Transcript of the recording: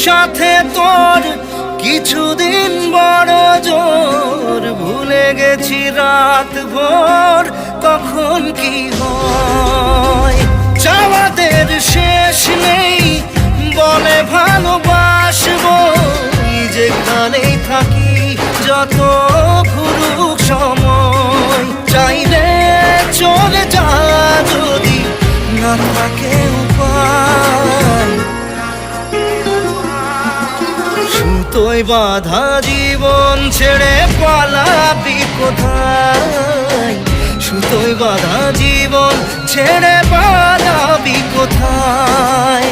সাথে তোর কিছুদিন বড় জোর, ভুলে গেছি রাত ভোর কখন কি হয়। চাওয়াদের শেষ নেই বলে ভালোবাসবো, যেখানেই থাকি যত ঘুরুক সময়। চাইলে চলে যা যদি না থাকে উপায়, সুতোয় বাঁধা জীবন ছেড়ে পালাবি কোথায়, সুতোয় বাঁধা জীবন ছেড়ে পালাবি কোথায়।